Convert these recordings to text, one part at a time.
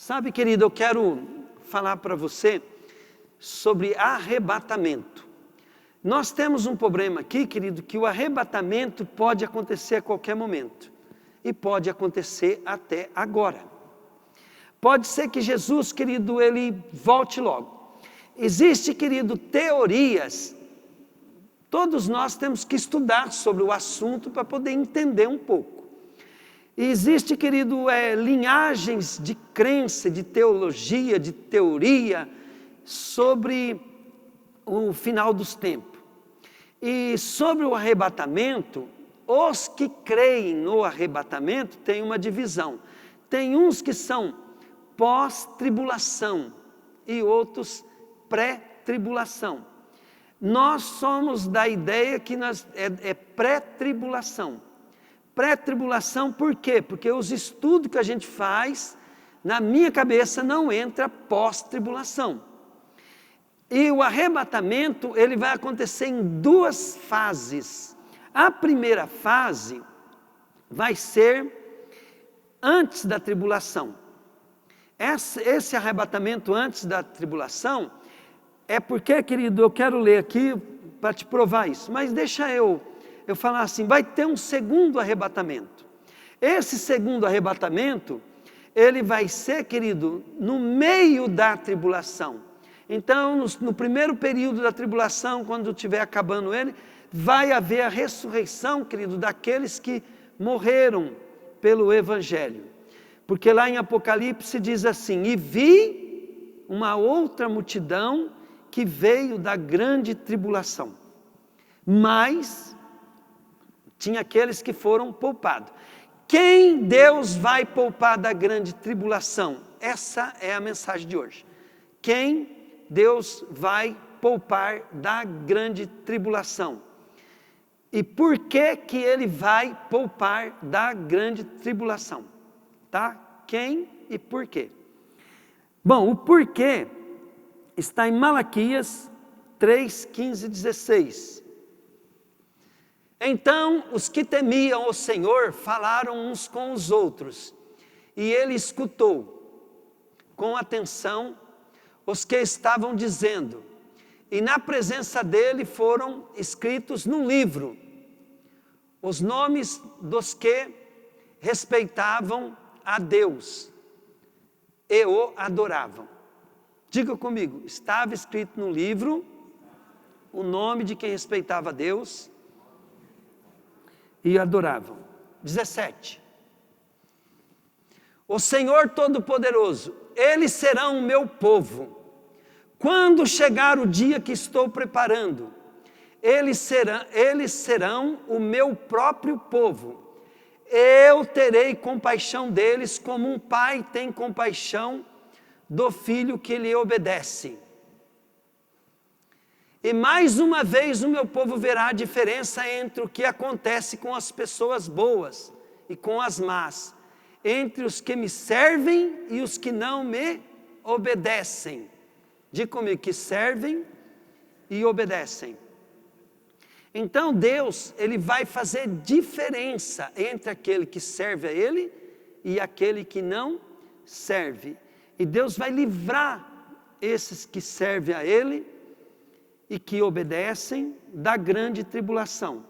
Sabe, querido, eu quero falar para você sobre arrebatamento. Nós temos um problema aqui, querido, que o arrebatamento pode acontecer a qualquer momento. E pode acontecer até agora. Pode ser que Jesus, querido, ele volte logo. Existe, querido, teorias. Todos nós temos que estudar sobre o assunto para poder entender um pouco. Existe, querido, linhagens de crença, de teologia, de teoria sobre o final dos tempos. E sobre o arrebatamento, os que creem no arrebatamento têm uma divisão. Tem uns que são pós-tribulação e outros pré-tribulação. Nós somos da ideia que é pré-tribulação. Pré-tribulação por quê? Porque os estudos que a gente faz, na minha cabeça não entra pós-tribulação. E o arrebatamento, ele vai acontecer em duas fases. A primeira fase vai ser antes da tribulação. Esse arrebatamento antes da tribulação é porque, querido, eu quero ler aqui para te provar isso. Mas deixa eu falar assim, vai ter um segundo arrebatamento. Esse segundo arrebatamento, ele vai ser, querido, no meio da tribulação. Então, no primeiro período da tribulação, quando estiver acabando ele, vai haver a ressurreição, querido, daqueles que morreram pelo Evangelho. Porque lá em Apocalipse diz assim, e vi uma outra multidão que veio da grande tribulação. Mas tinha aqueles que foram poupados. Quem Deus vai poupar da grande tribulação? Essa é a mensagem de hoje. Quem Deus vai poupar da grande tribulação? E por que que Ele vai poupar da grande tribulação? Tá? Quem e por quê? Bom, o porquê está em Malaquias 3, 15 e 16. Então os que temiam o Senhor falaram uns com os outros, e ele escutou com atenção os que estavam dizendo, e na presença dele foram escritos num livro os nomes dos que respeitavam a Deus e o adoravam. Diga comigo, estava escrito no livro o nome de quem respeitava a Deus e adoravam. 17. O Senhor Todo-Poderoso, eles serão o meu povo. Quando chegar o dia que estou preparando, eles serão o meu próprio povo. Eu terei compaixão deles como um pai tem compaixão do filho que lhe obedece. E mais uma vez o meu povo verá a diferença entre o que acontece com as pessoas boas e com as más, entre os que me servem e os que não me obedecem. Diga comigo, que servem e obedecem. Então Deus, Ele vai fazer diferença entre aquele que serve a Ele e aquele que não serve. E Deus vai livrar esses que servem a Ele e que obedecem da grande tribulação.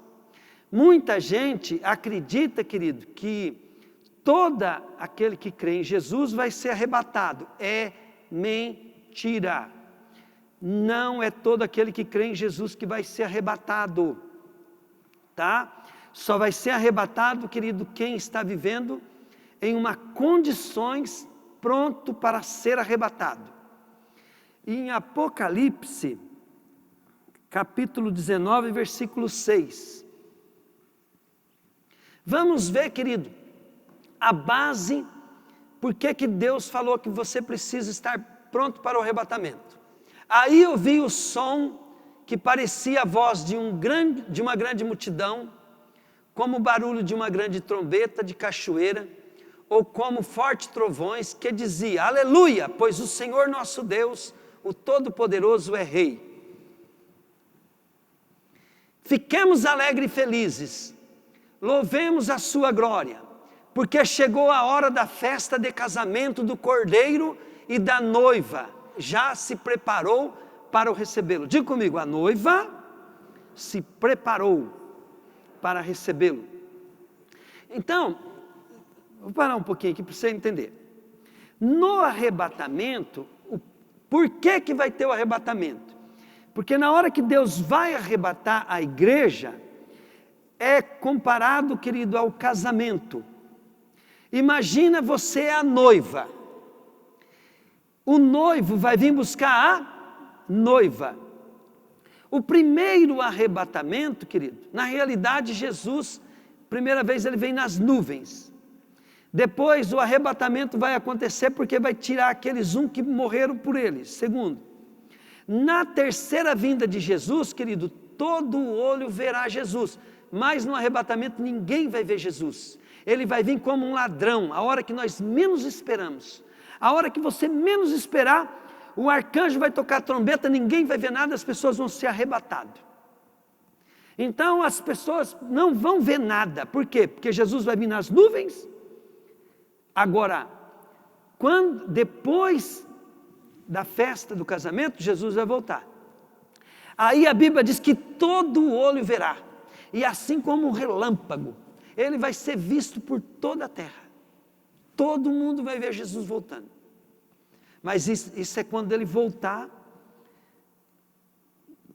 Muita gente acredita, querido, que todo aquele que crê em Jesus vai ser arrebatado. É mentira. Não é todo aquele que crê em Jesus que vai ser arrebatado, tá? Só vai ser arrebatado, querido, quem está vivendo em uma condições pronto para ser arrebatado. E em Apocalipse, capítulo 19, versículo 6. Vamos ver, querido, a base, por que Deus falou que você precisa estar pronto para o arrebatamento. Aí eu vi o som que parecia a voz de uma grande multidão, como o barulho de uma grande trombeta de cachoeira, ou como fortes trovões, que dizia, aleluia, pois o Senhor nosso Deus, o Todo-Poderoso é Rei. Fiquemos alegres e felizes, louvemos a sua glória, porque chegou a hora da festa de casamento do cordeiro e da noiva, já se preparou para o recebê-lo. Diga comigo, a noiva se preparou para recebê-lo. Então, vou parar um pouquinho aqui para você entender. No arrebatamento, por que vai ter o arrebatamento? Porque na hora que Deus vai arrebatar a igreja, é comparado, querido, ao casamento. Imagina você a noiva. O noivo vai vir buscar a noiva. O primeiro arrebatamento, querido, na realidade Jesus, primeira vez ele vem nas nuvens. Depois o arrebatamento vai acontecer porque vai tirar aqueles que morreram por ele. Segundo, na terceira vinda de Jesus, querido, todo olho verá Jesus. Mas no arrebatamento ninguém vai ver Jesus. Ele vai vir como um ladrão, a hora que nós menos esperamos. A hora que você menos esperar, o arcanjo vai tocar a trombeta, ninguém vai ver nada, as pessoas vão ser arrebatadas. Então as pessoas não vão ver nada. Por quê? Porque Jesus vai vir nas nuvens. Agora, depois da festa do casamento, Jesus vai voltar. Aí a Bíblia diz que todo olho verá. E assim como um relâmpago, ele vai ser visto por toda a terra. Todo mundo vai ver Jesus voltando. Mas isso é quando ele voltar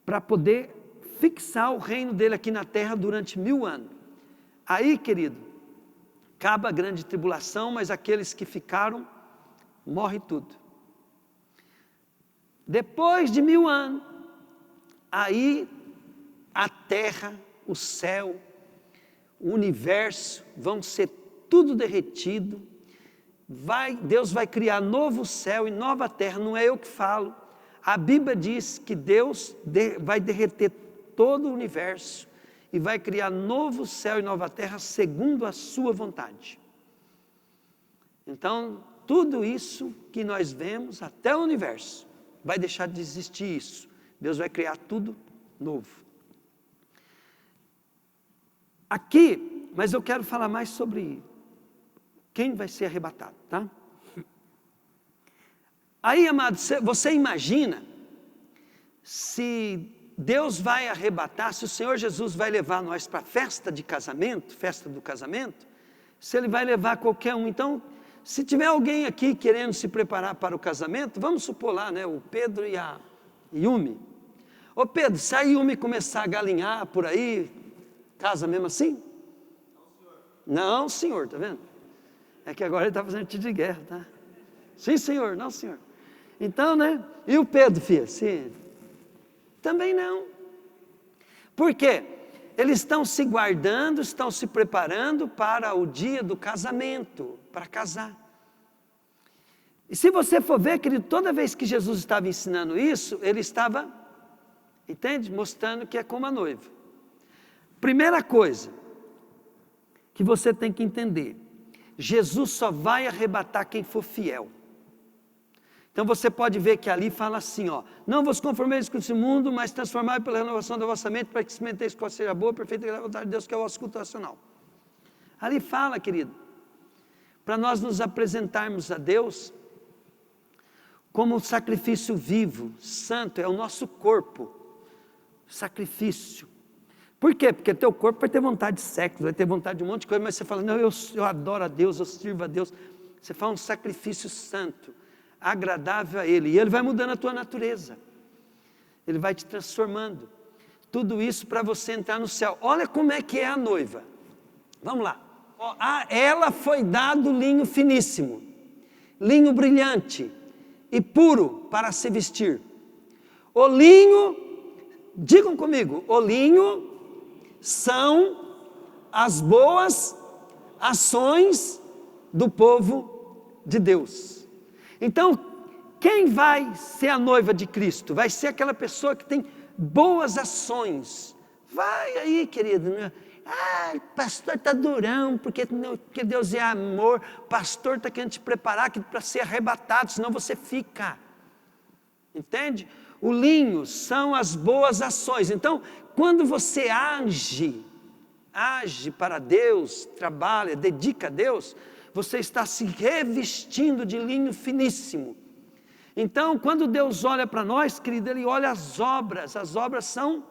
para poder fixar o reino dele aqui na terra durante 1000 anos. Aí, querido, acaba a grande tribulação, mas aqueles que ficaram, morre tudo. Depois de 1000 anos, aí a terra, o céu, o universo vão ser tudo derretido. Deus vai criar novo céu e nova terra, não é eu que falo. A Bíblia diz que Deus vai derreter todo o universo e vai criar novo céu e nova terra segundo a sua vontade. Então, tudo isso que nós vemos, até o universo, vai deixar de existir isso. Deus vai criar tudo novo. Aqui, mas eu quero falar mais sobre quem vai ser arrebatado, tá? Aí, amado, você imagina se Deus vai arrebatar, se o Senhor Jesus vai levar nós para a festa de casamento, festa do casamento, se Ele vai levar qualquer um. Então, se tiver alguém aqui querendo se preparar para o casamento, vamos supor lá, né, o Pedro e a Yumi. Ô Pedro, se a Yumi começar a galinhar por aí, casa mesmo assim? Não, senhor, tá vendo? É que agora ele está fazendo tiro de guerra, tá? Sim, senhor, não, senhor. Então, né? E o Pedro, filha? Sim. Também não. Por quê? Eles estão se guardando, estão se preparando para o dia do casamento, para casar. E se você for ver, querido, toda vez que Jesus estava ensinando isso, ele estava, entende? Mostrando que é como a noiva. Primeira coisa que você tem que entender, Jesus só vai arrebatar quem for fiel. Então você pode ver que ali fala assim, ó, não vos conformeis com esse mundo, mas transformai pela renovação da vossa mente, para que experimenteis qual seja a boa, perfeita e vontade de Deus, que é o vosso culto racional. Ali fala, querido, para nós nos apresentarmos a Deus como um sacrifício vivo, santo, é o nosso corpo, sacrifício. Por quê? Porque teu corpo vai ter vontade de sexo, vai ter vontade de um monte de coisa, mas você fala, não, eu adoro a Deus, eu sirvo a Deus. Você faz um sacrifício santo, agradável a Ele, e Ele vai mudando a tua natureza, Ele vai te transformando, tudo isso para você entrar no céu. Olha como é que é a noiva, vamos lá, a ela foi dado linho finíssimo, linho brilhante e puro para se vestir. O linho, digam comigo, o linho são as boas ações do povo de Deus. Então, quem vai ser a noiva de Cristo? Vai ser aquela pessoa que tem boas ações. Vai aí, querido. Pastor está durão, porque Deus é amor. Pastor está querendo te preparar para ser arrebatado, senão você fica. Entende? O linho são as boas ações. Então, quando você age age para Deus, trabalha, dedica a Deus, você está se revestindo de linho finíssimo. Então, quando Deus olha para nós, querido, Ele olha as obras são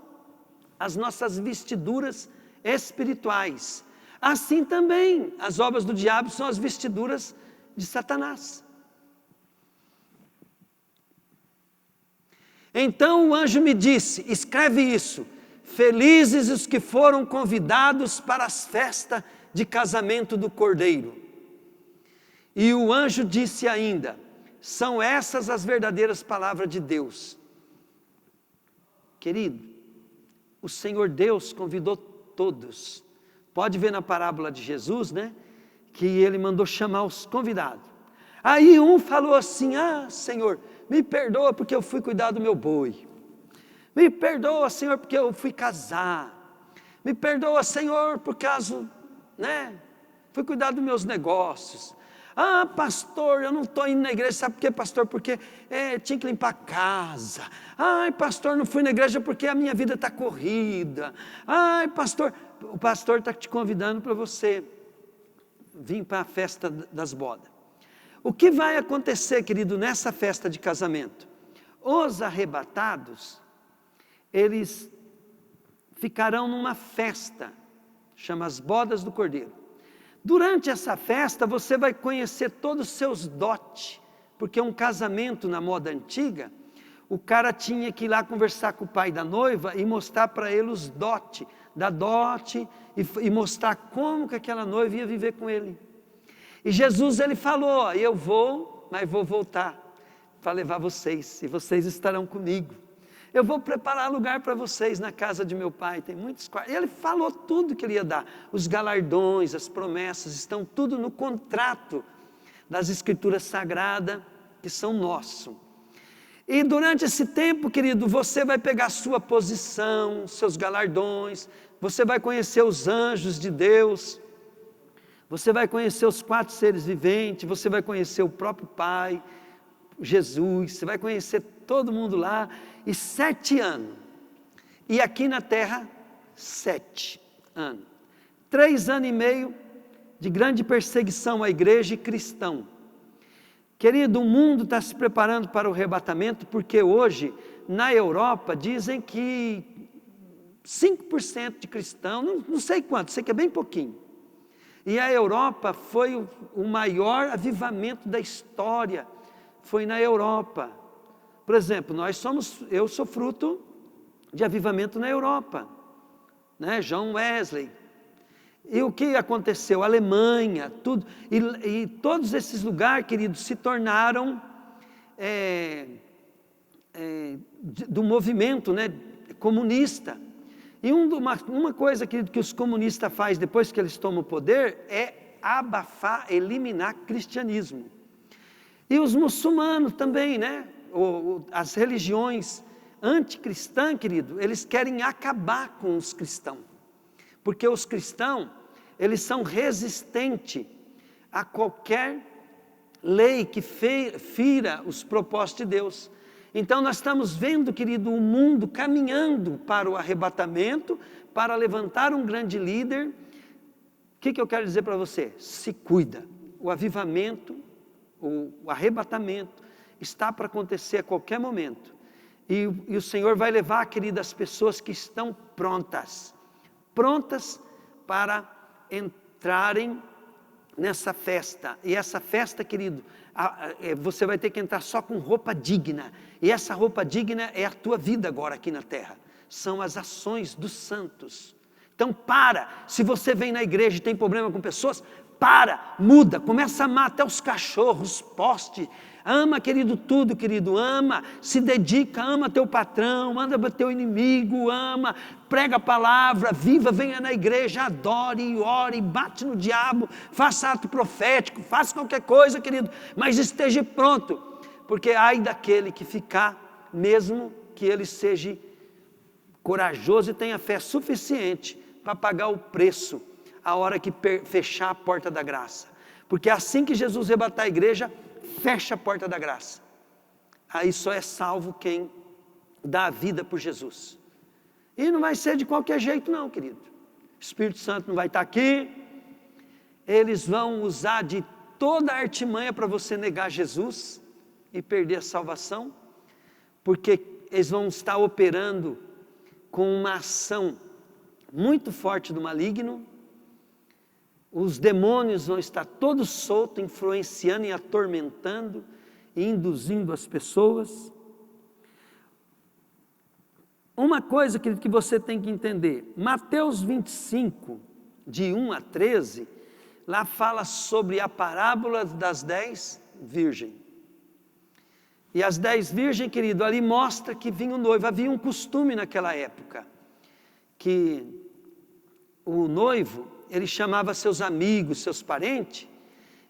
as nossas vestiduras espirituais. Assim também, as obras do diabo são as vestiduras de Satanás. Então o anjo me disse, escreve isso, felizes os que foram convidados para as festas de casamento do Cordeiro. E o anjo disse ainda, são essas as verdadeiras palavras de Deus. Querido, o Senhor Deus convidou todos. Pode ver na parábola de Jesus, né? Que Ele mandou chamar os convidados. Aí um falou assim, Senhor, me perdoa porque eu fui cuidar do meu boi. Me perdoa, Senhor, porque eu fui casar. Me perdoa, Senhor, por causa, fui cuidar dos meus negócios. Pastor, eu não estou indo na igreja, sabe por quê, pastor? Porque tinha que limpar a casa. Pastor, não fui na igreja porque a minha vida está corrida. Pastor, o pastor está te convidando para você vir para a festa das bodas. O que vai acontecer, querido, nessa festa de casamento? Os arrebatados, eles ficarão numa festa, chama as bodas do Cordeiro. Durante essa festa, você vai conhecer todos os seus dotes, porque um casamento na moda antiga, o cara tinha que ir lá conversar com o pai da noiva e mostrar para ele os dotes, da dote, e mostrar como que aquela noiva ia viver com ele. E Jesus, ele falou, eu vou, mas vou voltar para levar vocês, e vocês estarão comigo. Eu vou preparar lugar para vocês na casa de meu pai, tem muitos quartos. Ele falou tudo que ele ia dar, os galardões, as promessas, estão tudo no contrato das escrituras sagradas, que são nossos. E durante esse tempo, querido, você vai pegar a sua posição, seus galardões, você vai conhecer os anjos de Deus, você vai conhecer os 4 seres viventes, você vai conhecer o próprio Pai, Jesus, você vai conhecer todo mundo lá, e 7 anos, e aqui na terra, 7 anos, 3 anos e meio de grande perseguição à igreja e cristão. Querido, o mundo está se preparando para o arrebatamento, porque hoje, na Europa, dizem que 5% de cristãos, não sei quanto, sei que é bem pouquinho. E a Europa foi o maior avivamento da história, foi na Europa. Por exemplo, eu sou fruto de avivamento na Europa, John Wesley. E o que aconteceu? Alemanha, tudo, e todos esses lugares, queridos, se tornaram do movimento comunista. E uma coisa, querido, que os comunistas fazem depois que eles tomam o poder é abafar, eliminar cristianismo. E os muçulmanos também, as religiões anticristãs, querido, eles querem acabar com os cristãos. Porque os cristãos, eles são resistentes a qualquer lei que fira os propósitos de Deus. Então nós estamos vendo, querido, o mundo caminhando para o arrebatamento, para levantar um grande líder. O que eu quero dizer para você? Se cuida. O avivamento, o arrebatamento está para acontecer a qualquer momento. E o Senhor vai levar, querido, as pessoas que estão prontas para entrarem nessa festa. E essa festa, querido, você vai ter que entrar só com roupa digna. E essa roupa digna é a tua vida agora aqui na terra. São as ações dos santos. Então se você vem na igreja e tem problema com pessoas, muda, começa a amar até os cachorros, os postes. Ama, querido, tudo, querido, ama, se dedica, ama teu patrão, anda para teu inimigo, ama, prega a palavra, viva, venha na igreja, adore, ore, bate no diabo, faça ato profético, faça qualquer coisa, querido, mas esteja pronto, porque ai daquele que ficar, mesmo que ele seja corajoso e tenha fé suficiente para pagar o preço, a hora que fechar a porta da graça, porque assim que Jesus arrebatar a igreja, fecha a porta da graça. Aí só é salvo quem dá a vida por Jesus. E não vai ser de qualquer jeito não, querido. o Espírito Santo não vai estar aqui, eles vão usar de toda a artimanha para você negar Jesus e perder a salvação, porque eles vão estar operando com uma ação muito forte do maligno, os demônios vão estar todos soltos, influenciando e atormentando, e induzindo as pessoas. Uma coisa que você tem que entender, Mateus 25, de 1 a 13, lá fala sobre a parábola das 10 virgens. E as 10 virgens, querido, ali mostra que vinha o noivo. Havia um costume naquela época, que o noivo, ele chamava seus amigos, seus parentes,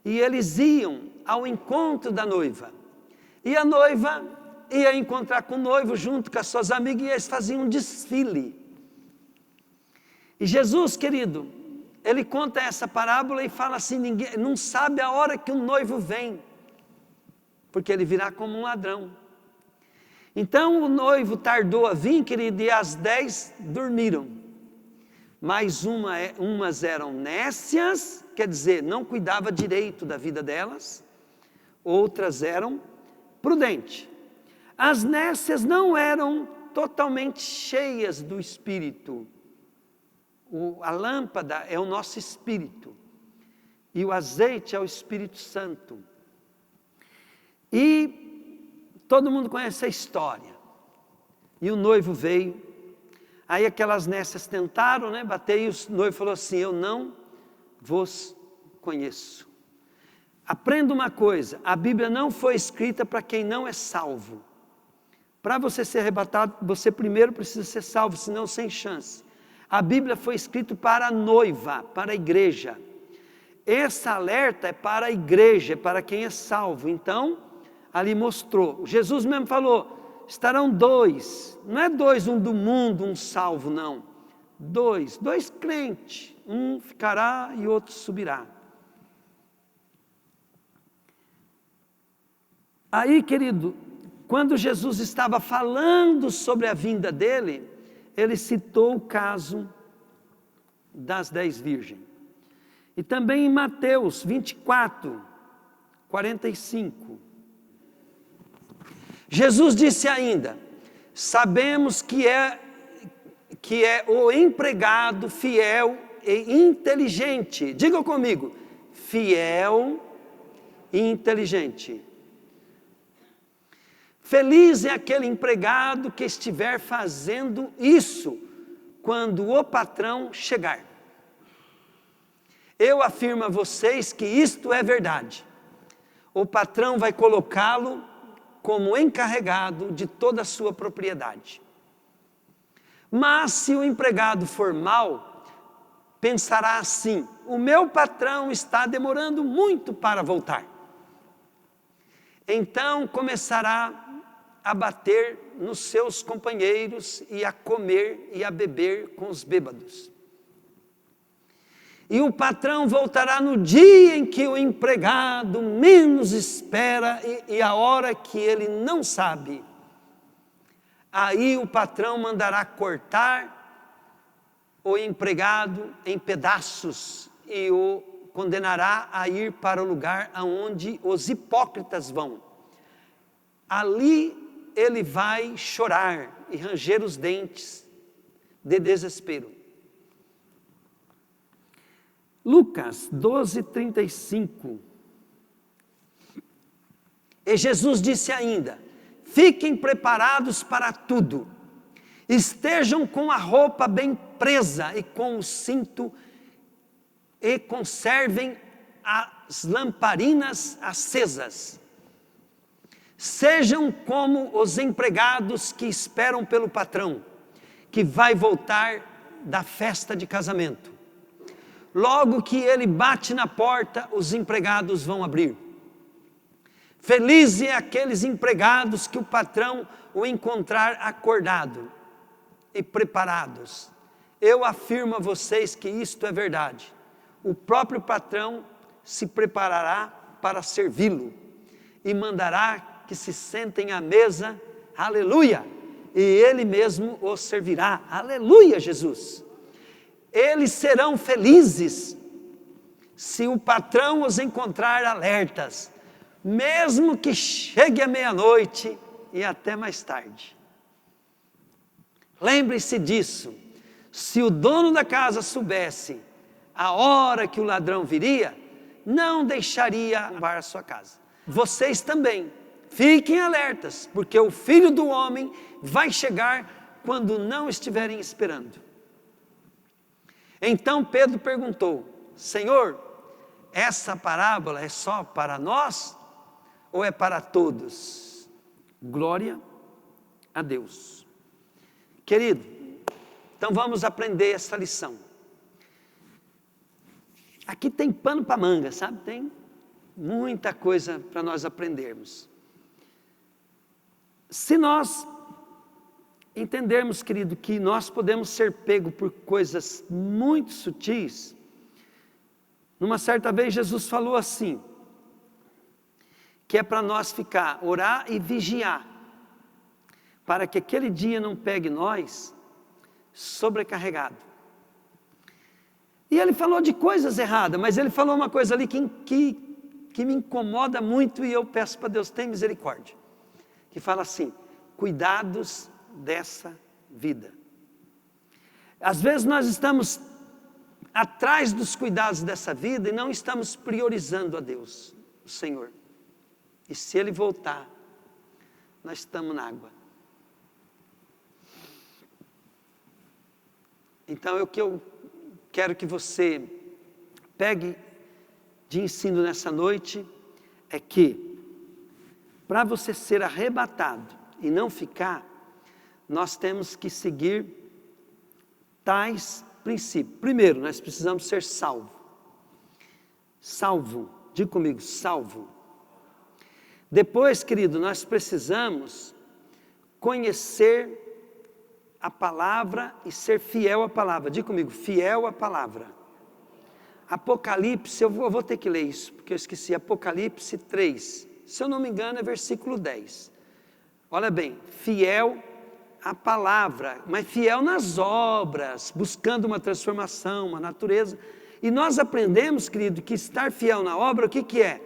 e eles iam ao encontro da noiva. E a noiva ia encontrar com o noivo junto com as suas amigas, e eles faziam um desfile. E Jesus, querido, ele conta essa parábola e fala assim, ninguém não sabe a hora que o noivo vem, porque ele virá como um ladrão. Então o noivo tardou a vir, querido, e as 10 dormiram. Mas umas eram nécias, quer dizer, não cuidava direito da vida delas, outras eram prudentes. As nécias não eram totalmente cheias do Espírito. A lâmpada é o nosso Espírito, e o azeite é o Espírito Santo. E todo mundo conhece a história. E o noivo veio, aí aquelas nécias tentaram, bater, e o noivo falou assim, eu não vos conheço. Aprenda uma coisa, a Bíblia não foi escrita para quem não é salvo. Para você ser arrebatado, você primeiro precisa ser salvo, senão sem chance. A Bíblia foi escrita para a noiva, para a igreja. Esse alerta é para a igreja, é para quem é salvo. Então, ali mostrou. Jesus mesmo falou, estarão 2. Não é 2, um do mundo, um salvo, não. 2 crentes. Um ficará e outro subirá. Aí, querido, quando Jesus estava falando sobre a vinda dele, ele citou o caso das 10 virgens. E também em Mateus 24, 45. Jesus disse ainda, sabemos que é o empregado fiel e inteligente. Diga comigo, fiel e inteligente. Feliz é aquele empregado que estiver fazendo isso quando o patrão chegar. Eu afirmo a vocês que isto é verdade. O patrão vai colocá-lo como encarregado de toda a sua propriedade. Mas se o empregado for mau, pensará assim, o meu patrão está demorando muito para voltar. Então começará a bater nos seus companheiros e a comer e a beber com os bêbados. E o patrão voltará no dia em que o empregado menos espera e a hora que ele não sabe. Aí o patrão mandará cortar o empregado em pedaços e o condenará a ir para o lugar aonde os hipócritas vão. Ali ele vai chorar e ranger os dentes de desespero. Lucas 12:35. E Jesus disse ainda, fiquem preparados para tudo, estejam com a roupa bem presa e com o cinto, e conservem as lamparinas acesas. Sejam como os empregados que esperam pelo patrão, que vai voltar da festa de casamento. Logo que ele bate na porta, os empregados vão abrir. Felizes é aqueles empregados que o patrão o encontrar acordado e preparados. Eu afirmo a vocês que isto é verdade. O próprio patrão se preparará para servi-lo e mandará que se sentem à mesa, aleluia, e ele mesmo os servirá, aleluia, Jesus. Eles serão felizes se o patrão os encontrar alertas, mesmo que chegue à meia-noite e até mais tarde. Lembre-se disso. Se o dono da casa soubesse a hora que o ladrão viria, não deixaria arrombar a sua casa. Vocês também, fiquem alertas, porque o Filho do Homem vai chegar quando não estiverem esperando. Então Pedro perguntou: Senhor, essa parábola é só para nós ou é para todos? Glória a Deus. Querido, então vamos aprender essa lição. Aqui tem pano para manga, sabe? Tem muita coisa para nós aprendermos. Se nós entendermos, querido, que nós podemos ser pegos por coisas muito sutis. Numa certa vez Jesus falou assim, que é para nós ficar, orar e vigiar, para que aquele dia não pegue nós sobrecarregado. E ele falou de coisas erradas, mas ele falou uma coisa ali que me incomoda muito, e eu peço para Deus, tenha misericórdia, que fala assim: cuidados dessa vida. Às vezes nós estamos atrás dos cuidados dessa vida e não estamos priorizando a Deus, o Senhor. E se Ele voltar, nós estamos na água. Então o que eu quero que você pegue de ensino nessa noite é que, para você ser arrebatado e não ficar, nós temos que seguir tais princípios. Primeiro, nós precisamos ser salvos. Salvo, diga comigo, salvo. Depois, querido, nós precisamos conhecer a palavra e ser fiel à palavra. Diga comigo, fiel à palavra. Apocalipse, eu vou ter que ler isso, porque eu esqueci. Apocalipse 3, se eu não me engano é versículo 10. Olha bem, fiel à palavra, mas fiel nas obras, buscando uma transformação, uma natureza. E nós aprendemos, querido, que estar fiel na obra, o que é?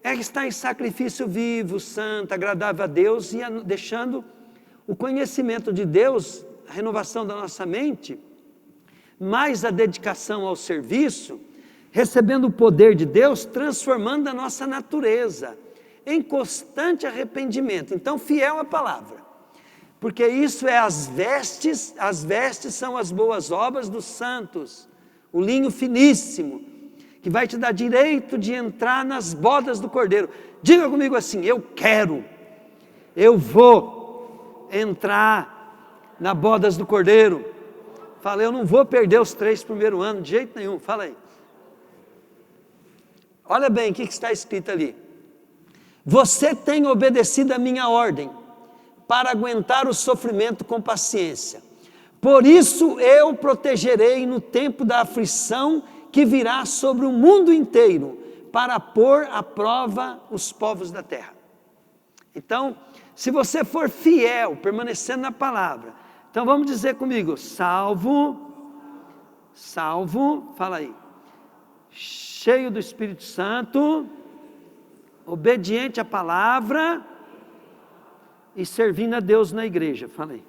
É estar em sacrifício vivo, santo, agradável a Deus, e deixando o conhecimento de Deus, a renovação da nossa mente, mais a dedicação ao serviço, recebendo o poder de Deus, transformando a nossa natureza em constante arrependimento. Então, fiel à palavra, porque isso é as vestes são as boas obras dos santos, o linho finíssimo, que vai te dar direito de entrar nas bodas do Cordeiro. Diga comigo assim: eu vou entrar nas bodas do Cordeiro. Fala, eu não vou perder os 3 primeiros anos, de jeito nenhum. Fala aí. Olha bem o que está escrito ali. Você tem obedecido a minha ordem, para aguentar o sofrimento com paciência. Por isso eu protegerei no tempo da aflição que virá sobre o mundo inteiro, para pôr à prova os povos da terra. Então, se você for fiel, permanecendo na palavra, então vamos dizer comigo: salvo, fala aí, cheio do Espírito Santo, obediente à palavra e servindo a Deus na igreja. Fala aí.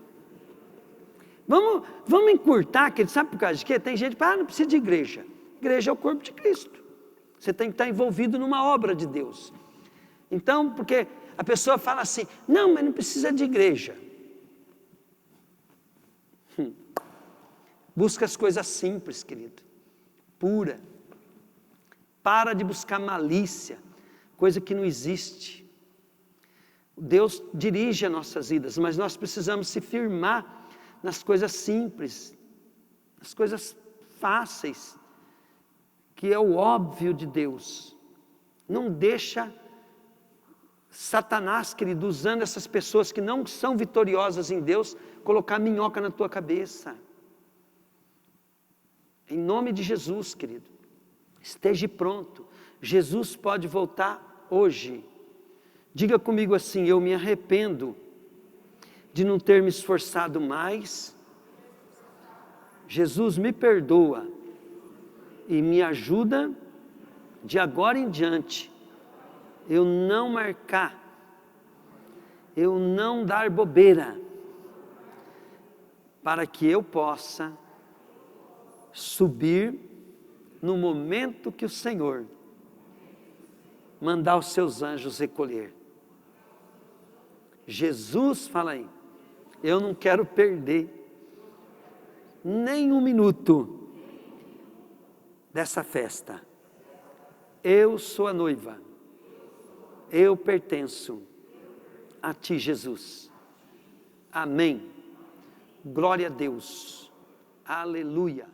Vamos encurtar, que sabe por causa de quê? Tem gente que fala, não precisa de igreja. Igreja é o corpo de Cristo. Você tem que estar envolvido numa obra de Deus. Então, porque a pessoa fala assim, não, mas não precisa de igreja. Busca as coisas simples, querido. Pura. Para de buscar malícia, coisa que não existe. Deus dirige as nossas vidas, mas nós precisamos se firmar nas coisas simples, nas coisas fáceis, que é o óbvio de Deus. Não deixa Satanás, querido, usando essas pessoas que não são vitoriosas em Deus, colocar minhoca na tua cabeça. Em nome de Jesus, querido, esteja pronto. Jesus pode voltar hoje. Diga comigo assim: eu me arrependo de não ter me esforçado mais Jesus, me perdoa e me ajuda de agora em diante eu não marcar, eu não dar bobeira, para que eu possa subir no momento que o Senhor mandar os seus anjos recolher. Jesus, fala aí, eu não quero perder nem um minuto dessa festa. Eu sou a noiva, eu pertenço a ti, Jesus. Amém. Glória a Deus. Aleluia.